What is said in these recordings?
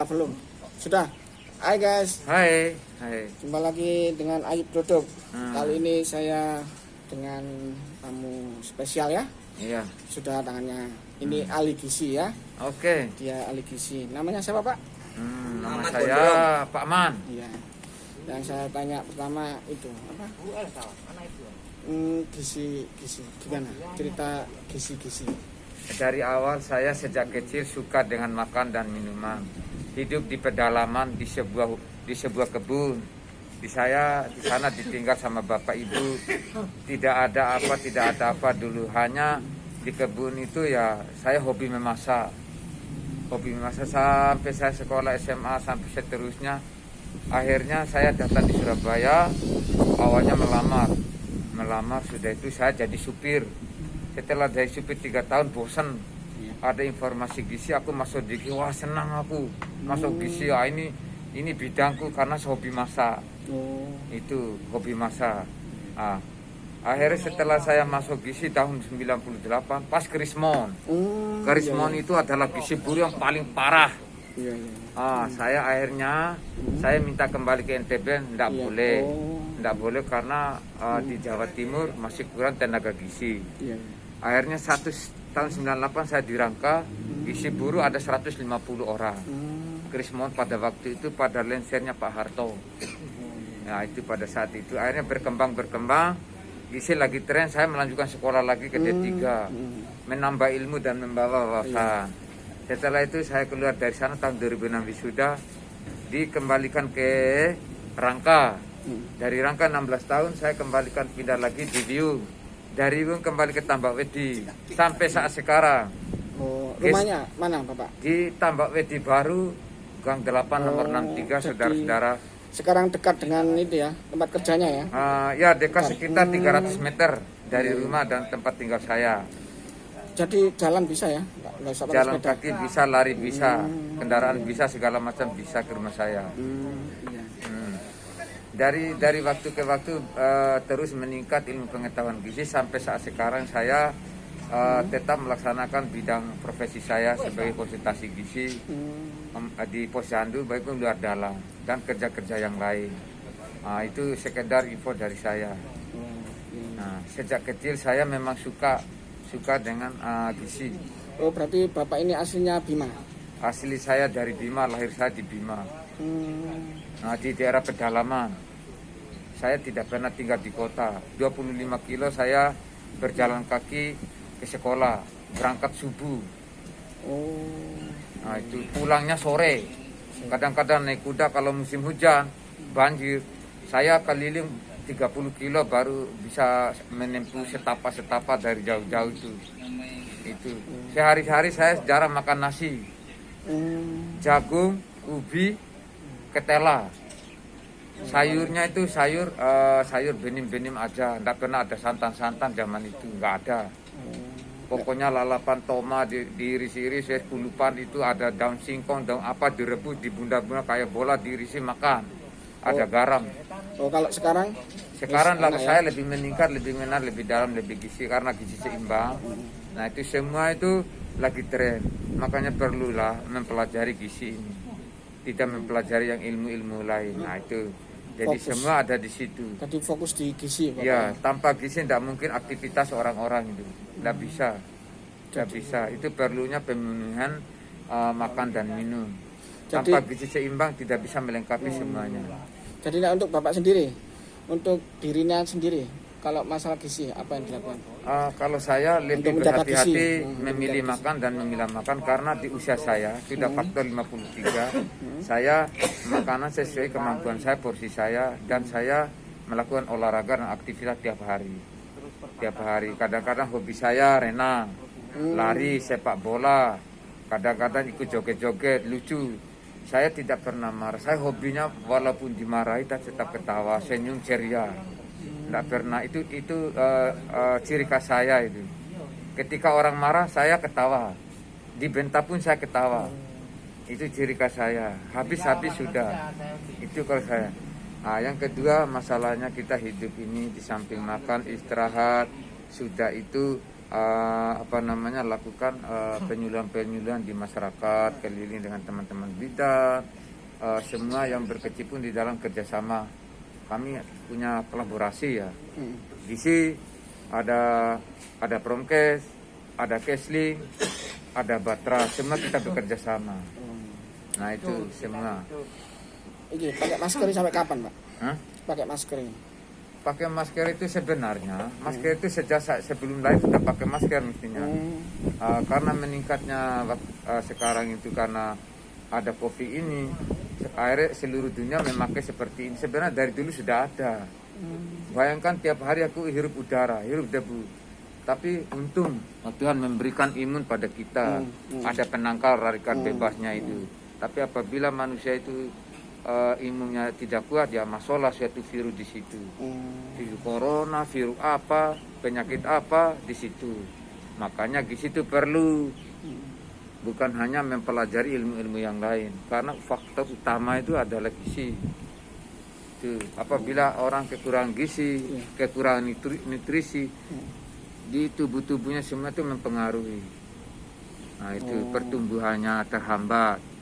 Belum. Sudah. Hai guys. Hai. Jumpa lagi dengan Ayub Dodok. Kali Hmm. ini saya dengan tamu spesial ya. Iya. Sudah tangannya. Ini ahli gizi ya. Oke. Dia ahli gizi. Namanya siapa, Pak? Nama saya Pak Man. Iya. Yang saya tanya pertama itu apa? Gizi gimana? Cerita gizi. Dari awal saya sejak kecil suka dengan makan dan minuman. Hidup di pedalaman di sebuah kebun. Di sana ditinggal sama bapak ibu. Tidak ada apa dulu. Hanya di kebun itu ya saya hobi memasak sampai saya sekolah SMA sampai seterusnya. Akhirnya saya datang di Surabaya. Awalnya melamar sudah itu saya jadi supir. Setelah dari supir 3 tahun bosan, ada informasi gizi, aku masuk di gizi. Wah, senang aku masuk gizi. Ini bidangku karena hobi masak. Itu hobi masak. Akhirnya setelah saya masuk gizi tahun 98 pas Krismon. Krismon itu adalah gizi buru yang paling parah. Saya akhirnya saya minta kembali ke NTB. Tidak boleh karena di Jawa Timur masih kurang tenaga gizi. Akhirnya tahun 98 saya dirangka. Gizi buru ada 150 orang. Krismon pada waktu itu pada lensernya Pak Harto. Nah itu pada saat itu akhirnya berkembang. Gizi lagi tren, saya melanjutkan sekolah lagi ke D3, menambah ilmu dan membawa wawasan. Setelah itu saya keluar dari sana tahun 2006 wisuda, dikembalikan ke Rangka. Dari Rangka 16 tahun saya kembalikan pindah lagi di Biung. Dari Biung kembali ke Tambak Wedi sampai saat sekarang. Rumahnya mana, Bapak? Di Tambak Wedi baru, Gang 8 nomor 63, saudara-saudara. Sekarang dekat dengan itu ya, tempat kerjanya ya? Ya dekat sekitar 300 meter dari rumah dan tempat tinggal saya. Jadi jalan bisa ya? Nggak usah pakai Jalan sepeda. kaki bisa, lari bisa, kendaraan bisa, segala macam bisa ke rumah saya. Iya. Dari waktu ke waktu terus meningkat ilmu pengetahuan gizi sampai saat sekarang saya tetap melaksanakan bidang profesi saya sebagai konsultasi gizi di Posyandu baik pun luar dalam dan kerja-kerja yang lain. Itu sekedar info dari saya. Sejak kecil saya memang suka dengan gizi. Oh, berarti Bapak ini aslinya Bima? Asli saya dari Bima, lahir saya di Bima. Di daerah pedalaman. Saya tidak pernah tinggal di kota. 25 kilo saya berjalan kaki ke sekolah, berangkat subuh. Itu pulangnya sore. Kadang-kadang naik kuda kalau musim hujan, banjir. Saya keliling 30 kilo baru bisa menempuh setapa dari jauh-jauh itu. Sehari-hari saya jarang makan nasi. Jagung, ubi, ketela. Sayurnya itu sayur benim-benim aja. Tidak pernah ada santan-santan zaman itu, nggak ada. Pokoknya lalapan toma diiris-iris, kulupan itu ada daun singkong, daun apa direbus, dibunda-bunda kayak bola diirisi makan. Ada garam. Kalau sekarang? Sekarang saya lebih meningkat, lebih menar, lebih dalam, lebih gizi karena gizi seimbang. Nah itu semua itu lagi tren. Makanya perlulah mempelajari gizi ini. Tidak mempelajari yang ilmu-ilmu lain. Nah itu. Jadi fokus. Semua ada di situ. Tadi fokus di gizi, Bapak. Ya, tanpa gizi tidak mungkin aktivitas orang-orang itu. Tidak bisa. Itu perlunya pemenuhan makan dan minum. Tanpa gizi seimbang tidak bisa melengkapi semuanya. Jadi untuk Bapak sendiri, untuk dirinya sendiri, kalau masalah gizi apa yang dilakukan? Kalau saya lebih berhati-hati memilih makan dan memilah makan karena di usia saya sudah faktor 53. Saya makanan sesuai kemampuan saya, porsi saya, dan saya melakukan olahraga dan aktivitas tiap hari. Kadang-kadang hobi saya renang, lari, sepak bola. Kadang-kadang ikut joget-joget, lucu. Saya tidak pernah marah. Saya hobinya walaupun dimarahi tetap ketawa, senyum, ceria. Tidak pernah. Itu ciri khas saya itu. Ketika orang marah saya ketawa. Dibentak pun saya ketawa. Itu ciri khas saya. Habis sudah. Itu kalau saya. Yang kedua masalahnya kita hidup ini di samping makan, istirahat, sudah itu lakukan penyuluhan-penyuluhan di masyarakat, keliling dengan teman-teman bidan, semua yang berkecimpung di dalam kerjasama. Kami punya kolaborasi ya. Gizi ada Promkes, ada Kesling, ada Batra, semua kita bekerja sama. Nah itu semua. Ini pakai masker ini sampai kapan, Pak? Hah? Pakai masker ini. Pakai masker itu sebenarnya, masker itu sejak sebelum lahir sudah pakai masker mestinya. Karena meningkatnya sekarang itu karena ada COVID ini, akhirnya seluruh dunia memakai seperti ini. Sebenarnya dari dulu sudah ada. Bayangkan tiap hari aku hirup udara, hirup debu. Tapi untung Tuhan memberikan imun pada kita. Ada penangkal radikal bebasnya itu. Tapi apabila manusia itu imunnya tidak kuat, ya masalah suatu virus di situ. Virus corona, virus apa, penyakit apa di situ. Makanya di situ perlu bukan hanya mempelajari ilmu-ilmu yang lain, karena faktor utama itu adalah gizi. Itu apabila orang kekurangan gizi, kekurangan nutrisi di tubuhnya semua itu mempengaruhi. Nah itu pertumbuhannya terhambat.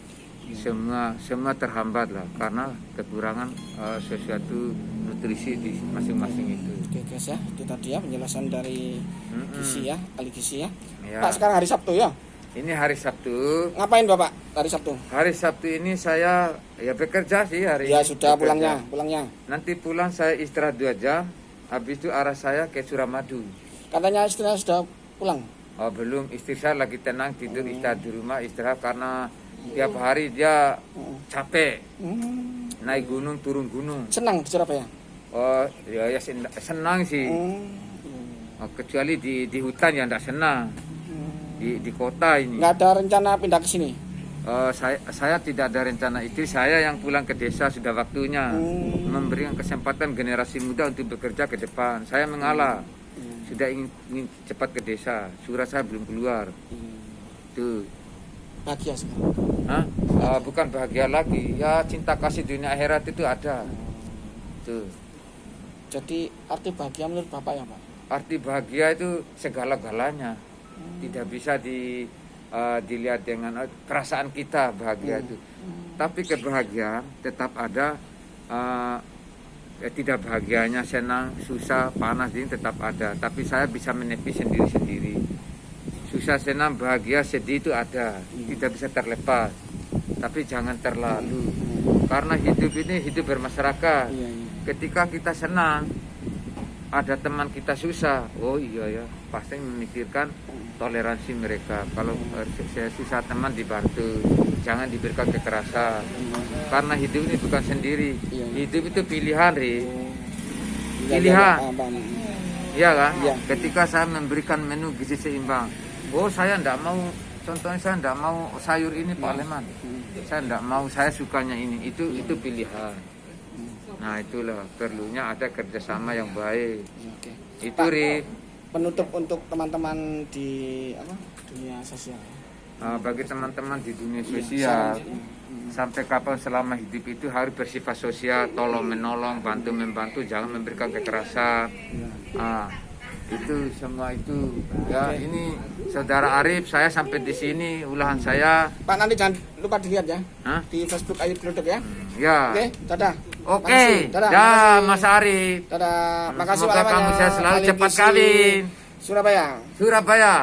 Semua terhambat lah karena kekurangan sesuatu nutrisi di masing-masing itu. Oke guys ya, itu tadi ya penjelasan dari gizi ya, ahli gizi ya. Ya. Pak, sekarang hari Sabtu ya? Ini hari Sabtu. Ngapain Bapak hari Sabtu? Hari Sabtu ini saya ya bekerja sih hari Ya ini. sudah Bekerja. pulangnya. Nanti pulang saya istirahat 2 jam. Habis itu arah saya ke Suramadu. Katanya istrinya sudah pulang. Oh belum, istri saya lagi tenang tidur istirahat di rumah, istirahat karena tiap hari dia capek naik gunung turun gunung. Senang di Surabaya? Oh ya senang sih. Oh, kecuali di hutan ya tidak senang. Di kota ini. Nggak ada rencana pindah ke sini? Saya tidak ada rencana, istri saya yang pulang ke desa sudah waktunya memberikan kesempatan generasi muda untuk bekerja ke depan. Saya mengalah, sudah ingin cepat ke desa, surat saya belum keluar. Tuh. Bahagia sekarang? Hah? Bukan bahagia lagi, ya cinta kasih dunia akhirat itu ada. Tuh. Jadi arti bahagia menurut Bapak ya Pak? Arti bahagia itu segala-galanya, tidak bisa dilihat dengan perasaan kita bahagia itu. Tapi kebahagiaan tetap ada, tidak bahagianya, senang, susah, panas ini tetap ada. Tapi saya bisa menepi sendiri-sendiri. Susah, senang, bahagia, sedih itu ada, tidak bisa terlepas. Tapi jangan terlalu, karena hidup ini hidup bermasyarakat. Ketika kita senang, ada teman kita susah, oh iya ya, pasti memikirkan toleransi mereka. Kalau saya susah teman dibantu, jangan diberikan kekerasan. Karena hidup ini bukan sendiri, hidup itu pilihan, pilihan. Iya kan? Ketika saya memberikan menu gizi seimbang, oh saya tidak mau, contohnya saya tidak mau sayur ini Pak Leman, saya tidak mau, saya sukanya ini, itu pilihan. Nah itulah perlunya ada kerjasama yang baik. Itu Pak, Ri. Penutup untuk teman-teman di dunia sosial. Bagi teman-teman di dunia sosial, sampai kapan selama hidup itu harus bersifat sosial, tolong menolong, bantu membantu, jangan memberikan kekerasan. Itu semua itu ya. Ini Saudara Arif, saya sampai di sini ulahan saya. Pak, nanti jangan lupa dilihat ya. Hah? Di Facebook Ayu Gelodok ya. Ya. Oke, dadah. Oke, Makasih. Dadah, dah makasih. Mas Arif. Dadah, makasih Semoga Pak kamu Lamanya. sehat selalu, Ahli cepat gizi kawin. Surabaya. Surabaya.